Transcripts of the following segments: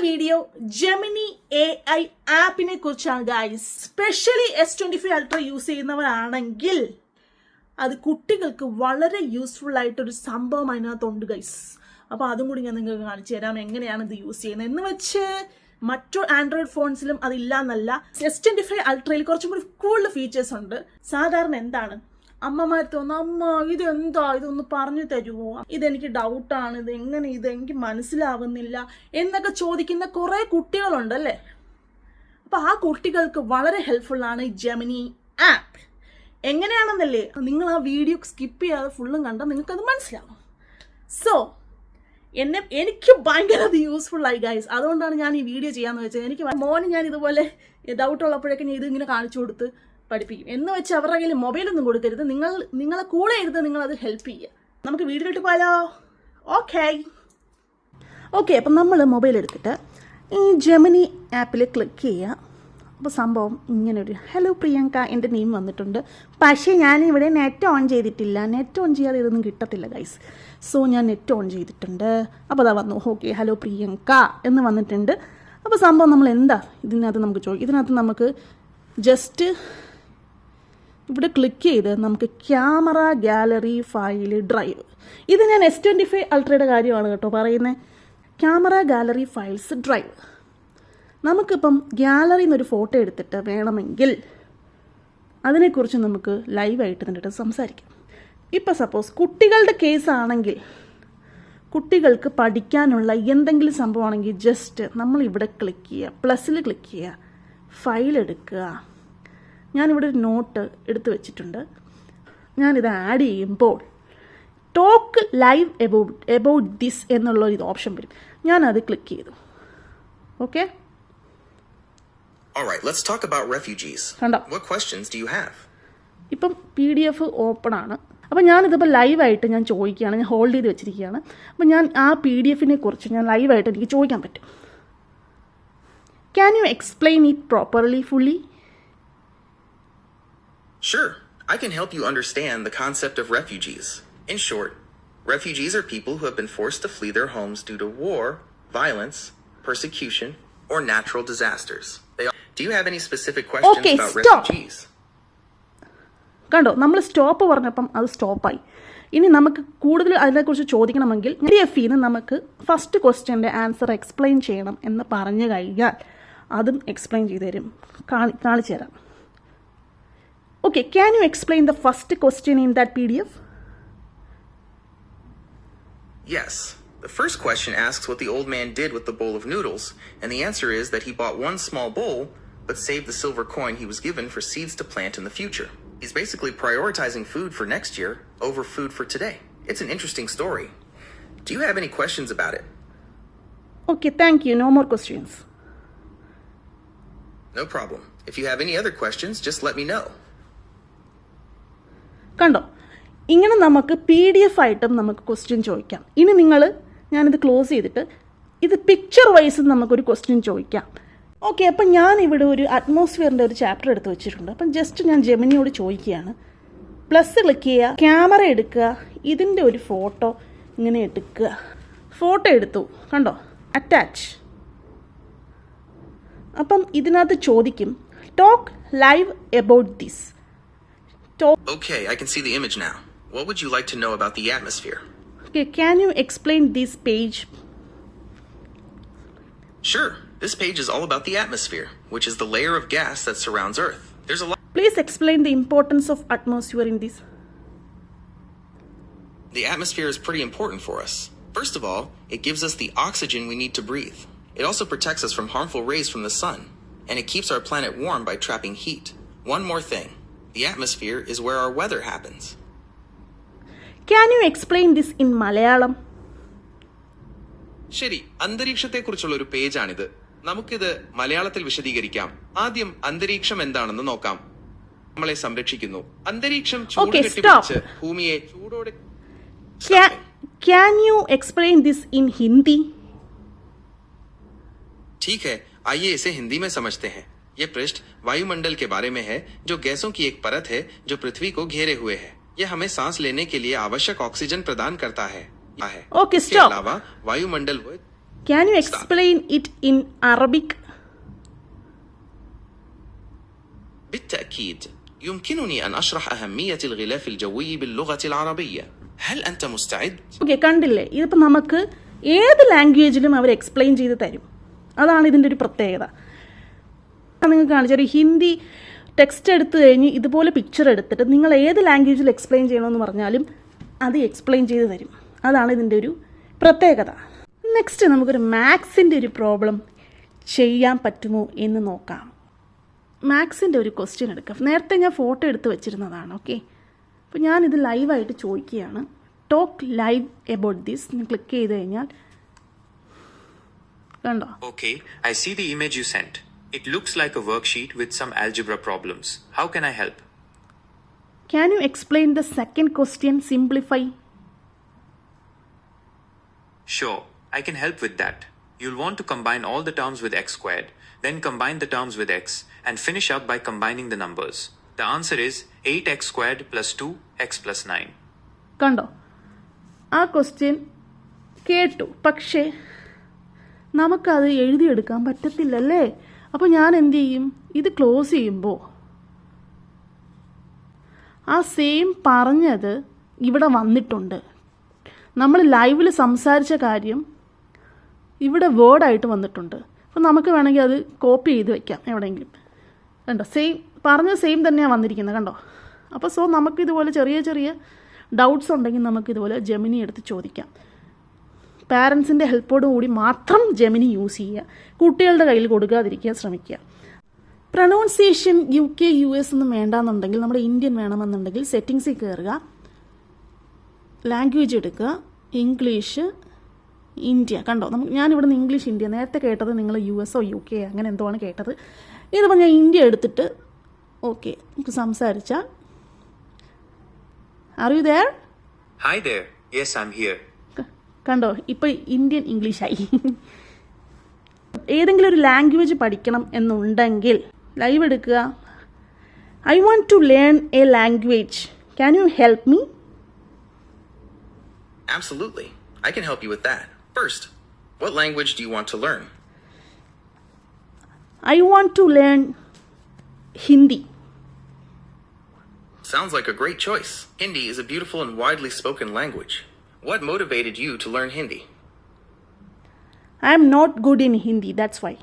Video Gemini AI ആപ്പിനെ കുറിച്ചാണ് guys. Specially S25 Ultra use ചെയ്യുന്നവരാണെങ്കിൽ അത് കുട്ടികൾക്ക് വളരെ യൂസ്ഫുൾ ആയിട്ടൊരു സംഭവം അതിനകത്തുണ്ട് ഗൈസ്. അപ്പോൾ അതും കൂടി ഞാൻ നിങ്ങൾക്ക് കാണിച്ചു തരാം എങ്ങനെയാണ് ഇത് യൂസ് ചെയ്യുന്നത് എന്ന് വെച്ച്. മറ്റു ആൻഡ്രോയിഡ് ഫോൺസിലും അതില്ല എന്നല്ല. S25 Ultraയിൽ കുറച്ചും കൂടി കൂടുതൽ ഫീച്ചേഴ്സ് ഉണ്ട്. സാധാരണ എന്താണ് അമ്മമാർ തോന്നുന്നു, അമ്മ ഇതെന്താ, ഇതൊന്ന് പറഞ്ഞു തരുമോ, ഇതെനിക്ക് ഡൗട്ടാണ്, ഇതെനിക്ക് മനസ്സിലാവുന്നില്ല എന്നൊക്കെ ചോദിക്കുന്ന കുറേ കുട്ടികളുണ്ട് അല്ലേ. അപ്പോൾ ആ കുട്ടികൾക്ക് വളരെ ഹെൽപ്ഫുള്ളാണ് ഈ ജെമിനി ആപ്പ്. എങ്ങനെയാണെന്നല്ലേ, നിങ്ങൾ ആ വീഡിയോ സ്കിപ്പ് ചെയ്യാതെ ഫുള്ളും കണ്ടാൽ നിങ്ങൾക്കത് മനസ്സിലാവും. സോ എനിക്ക് ഭയങ്കര അത് യൂസ്ഫുൾ ആയി ഗൈസ്. അതുകൊണ്ടാണ് ഞാൻ ഈ വീഡിയോ ചെയ്യാമെന്ന് വെച്ചത്. എനിക്ക് മോന് ഞാൻ ഇതുപോലെ ഡൗട്ട് ഉള്ളപ്പോഴൊക്കെ ഞാൻ ഇതിങ്ങനെ കാണിച്ചു കൊടുത്ത് പഠിപ്പിക്കും. എന്ന് വെച്ച് അവരുടെ കയ്യിൽ മൊബൈലൊന്നും കൊടുക്കരുത്. നിങ്ങളെ കൂടെ ഇരുന്ന് നിങ്ങളത് ഹെൽപ്പ് ചെയ്യുക. നമുക്ക് വീഡിയോയിലോട്ട് പോയാലോ? ഓക്കെ അപ്പം നമ്മൾ മൊബൈൽ എടുത്തിട്ട് ഈ ജെമിനി ആപ്പിൽ ക്ലിക്ക് ചെയ്യുക. അപ്പോൾ സംഭവം ഇങ്ങനൊരു ഹലോ പ്രിയങ്ക എൻ്റെ നെയിം വന്നിട്ടുണ്ട്. പക്ഷേ ഞാനിവിടെ നെറ്റ് ഓൺ ചെയ്തിട്ടില്ല. നെറ്റ് ഓൺ ചെയ്യാതെ ഇതൊന്നും കിട്ടത്തില്ല ഗൈസ്. സോ ഞാൻ നെറ്റ് ഓൺ ചെയ്തിട്ടുണ്ട്. അപ്പോൾ അതാ വന്നു. ഓക്കെ ഹലോ പ്രിയങ്ക എന്ന് വന്നിട്ടുണ്ട്. അപ്പോൾ സംഭവം നമ്മൾ എന്താ ഇതിനകത്ത് നമുക്ക് ചോദിക്കും. ഇതിനകത്ത് നമുക്ക് ജസ്റ്റ് ഇവിടെ ക്ലിക്ക് ചെയ്ത് നമുക്ക് ക്യാമറ ഗാലറി ഫയൽ ഡ്രൈവ്, ഇത് ഞാൻ S25 Ultra'യുടെ കാര്യമാണ് കേട്ടോ പറയുന്നത്. Camera gallery files drive. നമുക്കിപ്പം ഗാലറിയിൽ നിന്നൊരു ഫോട്ടോ എടുത്തിട്ട് വേണമെങ്കിൽ അതിനെക്കുറിച്ച് നമുക്ക് ലൈവായിട്ട് നിന്നിട്ട് സംസാരിക്കാം. ഇപ്പം സപ്പോസ് കുട്ടികളുടെ കേസാണെങ്കിൽ, കുട്ടികൾക്ക് പഠിക്കാനുള്ള എന്തെങ്കിലും സംഭവമാണെങ്കിൽ ജസ്റ്റ് നമ്മളിവിടെ ക്ലിക്ക് ചെയ്യുക, പ്ലസ്സിൽ ക്ലിക്ക് ചെയ്യുക, ഫയൽ എടുക്കുക. ഞാനിവിടെ ഒരു നോട്ട് എടുത്ത് വെച്ചിട്ടുണ്ട്. ഞാനിത് ആഡ് ചെയ്യുമ്പോൾ ടോക്ക് ലൈവ് എബൌട്ട് ദിസ് എന്നുള്ള ഇത് ഓപ്ഷൻ വരും. ഞാനത് ക്ലിക്ക് ചെയ്തു. Okay, All right, let's talk about refugees. What questions do you have? ഇപ്പം PDF ഓപ്പൺ ആണ്. അപ്പോൾ ഞാനിതിപ്പോൾ ലൈവായിട്ട് ഞാൻ ചോദിക്കുകയാണ്. ഞാൻ ഹോൾഡ് ചെയ്ത് വെച്ചിരിക്കുകയാണ്. അപ്പോൾ ഞാൻ ആ PDFനെ കുറിച്ച് ഞാൻ ലൈവായിട്ട് എനിക്ക് ചോദിക്കാൻ പറ്റും. Can you explain it properly, fully? Sure, I can help you understand the concept of refugees. In short, refugees are people who have been forced to flee their homes due to war, violence, persecution, or natural disasters. Do you have any specific questions about refugees? കണ്ടോ, നമ്മൾ stop പറഞ്ഞപ്പം അത് സ്റ്റോപ്പായി. ഇനി നമുക്ക് കൂടുതൽ അതിനെക്കുറിച്ച് ചോദിക്കണമെങ്കിൽ PDF-ന്ന് നമുക്ക് first ക്വസ്റ്റ്യൻ്റെ answer explain ചെയ്യണം എന്ന് പറഞ്ഞു കഴിഞ്ഞാൽ അതും എക്സ്പ്ലെയിൻ ചെയ്തു തരും, കാണിച്ചു തരാം. Okay, can you explain the first question in that PDF? Yes. The first question asks what the old man did with the bowl of noodles, and the answer is that he bought one small bowl, but saved the silver coin he was given for seeds to plant in the future. He's basically prioritizing food for next year over food for today. It's an interesting story. Do you have any questions about it? Okay, thank you. No more questions. No problem. If you have any other questions, just let me know. കണ്ടോ, ഇങ്ങനെ നമുക്ക് PDF ആയിട്ടും നമുക്ക് question ചോദിക്കാം. ഇനി ഞാനിത് close ചെയ്തിട്ട് ഇത് പിക്ചർ വൈസ് നമുക്കൊരു ക്വസ്റ്റ്യൻ ചോദിക്കാം. ഓക്കെ, അപ്പം ഞാനിവിടെ ഒരു അറ്റ്മോസ്ഫിയറിൻ്റെ ഒരു ചാപ്റ്റർ എടുത്ത് വെച്ചിട്ടുണ്ട്. അപ്പം ജസ്റ്റ് ഞാൻ ജെമിനിയോട് ചോദിക്കുകയാണ്. പ്ലസ് ക്ലിക്ക് ചെയ്യുക, ക്യാമറ എടുക്കുക, ഇതിൻ്റെ ഒരു ഫോട്ടോ ഇങ്ങനെ എടുക്കുക. ഫോട്ടോ എടുത്തു, കണ്ടോ, അറ്റാച്ച്. അപ്പം ഇതിനകത്ത് ചോദിക്കും talk live about this. Okay, I can see the image now. What would you like to know about the atmosphere? Okay, can you explain this page? Sure. This page is all about the atmosphere, which is the layer of gas that surrounds Earth. There's a lot. Please explain the importance of atmosphere in this. The atmosphere is pretty important for us. First of all, it gives us the oxygen we need to breathe. It also protects us from harmful rays from the sun, and it keeps our planet warm by trapping heat. One more thing. The atmosphere is where our weather happens. Can you explain this in Malayalam? ശരി, അന്തരീക്ഷത്തെക്കുറിച്ചുള്ള ഒരു പേജാണിത്. നമുക്കിത് മലയാളത്തിൽ വിശദീകരിക്കാം. ആദ്യം അന്തരീക്ഷം എന്താണെന്ന് നോക്കാം. നമ്മളെ സംരക്ഷിക്കുന്നു. അന്തരീക്ഷം ചൂട് കെട്ടിപ്പിടിച്ച് ഭൂമിയെ ചൂടോടെ. Can you explain this in Hindi? ठीक है, आइए इसे हिंदी में समझते हैं. ये पृष्ठ वायुमंडल के बारे में है, जो गैसों की एक परत है जो पृथ्वी को घेरे हुए है. यह हमें सांस लेने के लिए आवश्यक ऑक्सीजन प्रदान करता है. Okay, इसके stop. अलावा वायुमंडल Can you explain it in Arabic? بالتأكيد يمكنني أن أشرح أهمية الغلاف الجوي باللغة العربية. هل أنت مستعد؟ Okay, കണ്ടില്ലേ, ഇതിപ്പോൾ നമുക്ക് ഏത് ലാംഗ്വേജിലും അവർ എക്സ്പ്ലെയിൻ ചെയ്ത് തരും. അതാണ് ഇതിൻ്റെ ഒരു പ്രത്യേകത. നിങ്ങൾക്ക് കാണിച്ചൊരു ഹിന്ദി ടെക്സ്റ്റ് എടുത്തു കഴിഞ്ഞ് ഇതുപോലെ പിക്ചർ എടുത്തിട്ട് നിങ്ങൾ ഏത് ലാംഗ്വേജിൽ എക്സ്പ്ലെയിൻ ചെയ്യണമെന്ന് പറഞ്ഞാലും അത് എക്സ്പ്ലെയിൻ ചെയ്ത് തരും. അതാണ് ഇതിൻ്റെ ഒരു പ്രത്യേകത. നെക്സ്റ്റ് നമുക്കൊരു മാത്സിൻ്റെ ഒരു പ്രോബ്ലം ചെയ്യാൻ പറ്റുമോ എന്ന് നോക്കാം. മാത്സിൻ്റെ ഒരു ക്വസ്റ്റ്യൻ എടുക്കാം. നേരത്തെ ഞാൻ ഫോട്ടോ എടുത്ത് വെച്ചിരുന്നതാണ്. ഓക്കെ, അപ്പോൾ ഞാനിത് ലൈവായിട്ട് ചോദിക്കുകയാണ്. Talk live about this click ചെയ്ത് കഴിഞ്ഞാൽ കണ്ടോ? Okay, I see the image you sent. It looks like a worksheet with some algebra problems. How can I help? Can you explain the second question? Simplify. Sure, I can help with that. You'll want to combine all the terms with x squared, then combine the terms with x, and finish up by combining the numbers. The answer is 8x squared plus 2x plus 9. കണ്ടോ? ആ question കേട്ടു, പക്ഷേ നമുക്കത് എഴുതിയെടുക്കാൻ പറ്റത്തില്ലല്ലേ. അപ്പോൾ ഞാൻ എന്ത് ചെയ്യും? ഇത് ക്ലോസ് ചെയ്യുമ്പോൾ ആ സെയിം പറഞ്ഞത് ഇവിടെ വന്നിട്ടുണ്ട്. നമ്മൾ ലൈവിൽ സംസാരിച്ച കാര്യം ഇവിടെ വേർഡായിട്ട് വന്നിട്ടുണ്ട്. അപ്പോൾ നമുക്ക് വേണമെങ്കിൽ അത് കോപ്പി ചെയ്ത് വെക്കാം എവിടെയെങ്കിലും. കണ്ടോ? സെയിം പറഞ്ഞത് സെയിം തന്നെയാണ് വന്നിരിക്കുന്നത്. കണ്ടോ? അപ്പോൾ നമുക്കിതുപോലെ ചെറിയ ചെറിയ ഡൗട്ട്സ് ഉണ്ടെങ്കിൽ നമുക്കിതുപോലെ ജെമിനി എടുത്ത് ചോദിക്കാം. പാരൻസിൻ്റെ ഹെൽപ്പോടുകൂടി മാത്രം ജെമിനി യൂസ് ചെയ്യുക. കുട്ടികളുടെ കയ്യിൽ കൊടുക്കാതിരിക്കാൻ ശ്രമിക്കുക. പ്രൊനൗൺസിയേഷൻ UK US ഒന്നും വേണ്ടാന്നുണ്ടെങ്കിൽ നമ്മുടെ ഇന്ത്യൻ വേണമെന്നുണ്ടെങ്കിൽ സെറ്റിങ്സിൽ കയറുക, ലാംഗ്വേജ് എടുക്കുക, ഇംഗ്ലീഷ് ഇന്ത്യ. കണ്ടോ? ഞാനിവിടെ നിന്ന് ഇംഗ്ലീഷ് ഇന്ത്യ, നേരത്തെ കേട്ടത് നിങ്ങൾ US UK അങ്ങനെ എന്തോ ആണ് കേട്ടത്. ഇതിപ്പോൾ ഞാൻ ഇന്ത്യ എടുത്തിട്ട് ഓക്കെ നമുക്ക് സംസാരിച്ചാൽ Are you there? Hi there. Yes, I'm here. കണ്ടോ? ഇപ്പോൾ ഇന്ത്യൻ ഇംഗ്ലീഷായി. ഏതെങ്കിലും ഒരു ലാംഗ്വേജ് പഠിക്കണം എന്നുണ്ടെങ്കിൽ ലൈവ് എടുക്കുക. I want to learn a language. Can you help me? Absolutely. I can help you with that. First, what language do you want to learn? I want to learn Hindi. Sounds like a great choice. Hindi is a beautiful and widely spoken language. What motivated you to learn Hindi? I am not good in Hindi, that's why.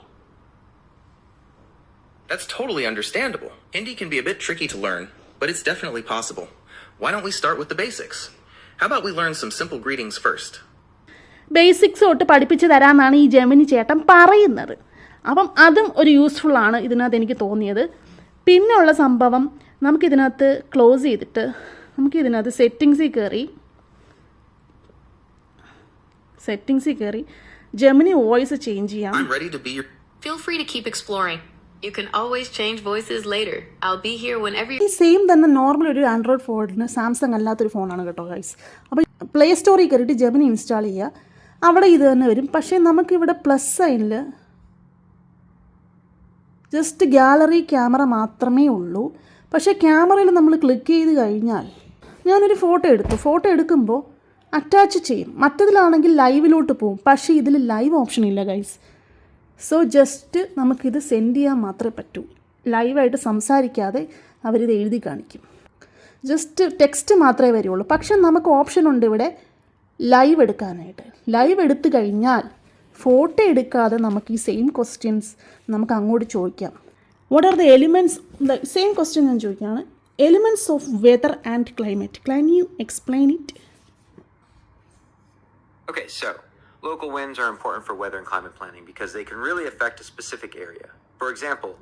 That's totally understandable. Hindi can be a bit tricky to learn, but it's definitely possible. Why don't we start with the basics? How about we learn some simple greetings first? Basics തൊട്ട് പഠിപ്പിച്ച് തരാമെന്നാണ് ഈ Gemini ചേട്ടൻ പറയുന്നത്. അപ്പം അതും ഒരു useful ആണ് ഇതിനകത്ത് എനിക്ക് തോന്നിയത്. പിന്നെ ഉള്ള സംഭവം നമുക്കിതിനകത്ത് ക്ലോസ് ചെയ്തിട്ട് നമുക്കിതിനകത്ത് സെറ്റിങ്സിൽ കയറി ജെമിനി വോയിസ് ചേഞ്ച് ചെയ്യാം. I'm ready to be your... Feel free to keep exploring. You can always change voices later. I'll be here whenever you... ഈ സെയിം തന്നെ നോർമൽ ഒരു ആൻഡ്രോയിഡ് ഫോണിന് സാംസങ് അല്ലാത്തൊരു ഫോണാണ് കേട്ടോ ഗൈസ്. അപ്പോൾ പ്ലേ സ്റ്റോറിൽ കയറിയിട്ട് ജെമിനി ഇൻസ്റ്റാൾ ചെയ്യുക. അവിടെ ഇത് തന്നെ വരും. പക്ഷേ നമുക്കിവിടെ പ്ലസ് സൈനിൽ ജസ്റ്റ് ഗാലറി ക്യാമറ മാത്രമേ ഉള്ളൂ. പക്ഷേ ക്യാമറയിൽ നമ്മൾ ക്ലിക്ക് ചെയ്ത് കഴിഞ്ഞാൽ ഞാനൊരു ഫോട്ടോ എടുക്കുമ്പോൾ അറ്റാച്ച് ചെയ്യും. മറ്റതിലാണെങ്കിൽ ലൈവിലോട്ട് പോകും. പക്ഷേ ഇതിൽ ലൈവ് ഓപ്ഷൻ ഇല്ല ഗൈസ്. സോ ജസ്റ്റ് നമുക്കിത് സെൻഡ് ചെയ്യാൻ മാത്രമേ പറ്റൂ. ലൈവായിട്ട് സംസാരിക്കാതെ അവരിത് എഴുതി കാണിക്കും. ജസ്റ്റ് ടെക്സ്റ്റ് മാത്രമേ വരുള്ളൂ. പക്ഷെ നമുക്ക് ഓപ്ഷൻ ഉണ്ട് ഇവിടെ ലൈവ് എടുക്കാനായിട്ട്. ലൈവ് എടുത്തു കഴിഞ്ഞാൽ ഫോട്ടോ എടുക്കാതെ നമുക്ക് ഈ സെയിം ക്വസ്റ്റ്യൻസ് നമുക്ക് അങ്ങോട്ട് ചോദിക്കാം. What are the elements? Same question ഞാൻ ചോദിക്കുകയാണ്. Elements of weather and climate. Can you explain it? Okay, so local winds are important for weather and climate planning because they can really affect a specific area. For example,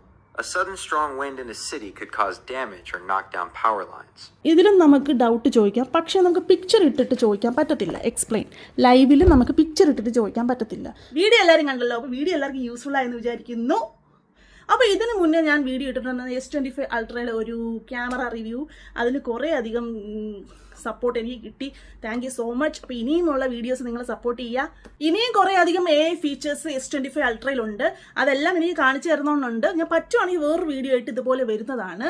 a sudden strong wind in a city could cause damage or knock down power lines. ഇതിലും നമുക്ക് doubt ചോദിക്കാം. പക്ഷേ നമുക്ക് picture ഇട്ടിട്ട് ചോദിക്കാൻ പറ്റത്തില്ല. Explain ലൈവിൽ നമുക്ക് പിക്ചർ ഇട്ടിട്ട് ചോദിക്കാൻ പറ്റത്തില്ല. വീഡിയോ എല്ലാവരും കണ്ടല്ലോ. അപ്പോൾ വീഡിയോ എല്ലാവർക്കും യൂസ്ഫുൾ ആയെന്ന് വിചാരിക്കുന്നു. അപ്പോൾ ഇതിന് മുന്നേ ഞാൻ വീഡിയോ ഇട്ടിട്ടുണ്ട് S25 അൾട്രയുടെ ഒരു ക്യാമറ റിവ്യൂ. അതിന് കുറേ അധികം സപ്പോർട്ട് എനിക്ക് കിട്ടി. Thank you so much. അപ്പോൾ ഇനിയുമുള്ള വീഡിയോസ് നിങ്ങൾ സപ്പോർട്ട് ചെയ്യുക. ഇനിയും കുറേ അധികം AI ഫീച്ചേഴ്സ് S25 അൾട്രയിലുണ്ട്. അതെല്ലാം എനിക്ക് കാണിച്ചു തരുന്നതുകൊണ്ട് ഞാൻ പറ്റുവാണെങ്കിൽ വേറൊരു വീഡിയോ ആയിട്ട് ഇതുപോലെ വരുന്നതാണ്.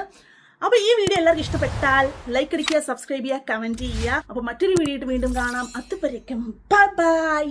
അപ്പോൾ ഈ വീഡിയോ എല്ലാവർക്കും ഇഷ്ടപ്പെട്ടാൽ ലൈക്ക് അടിക്കുക, സബ്സ്ക്രൈബ് ചെയ്യുക, കമൻറ്റ് ചെയ്യുക. അപ്പോൾ മറ്റൊരു വീഡിയോ ആയിട്ട് വീണ്ടും കാണാം. അതുവരേക്കും ബൈ ബൈ.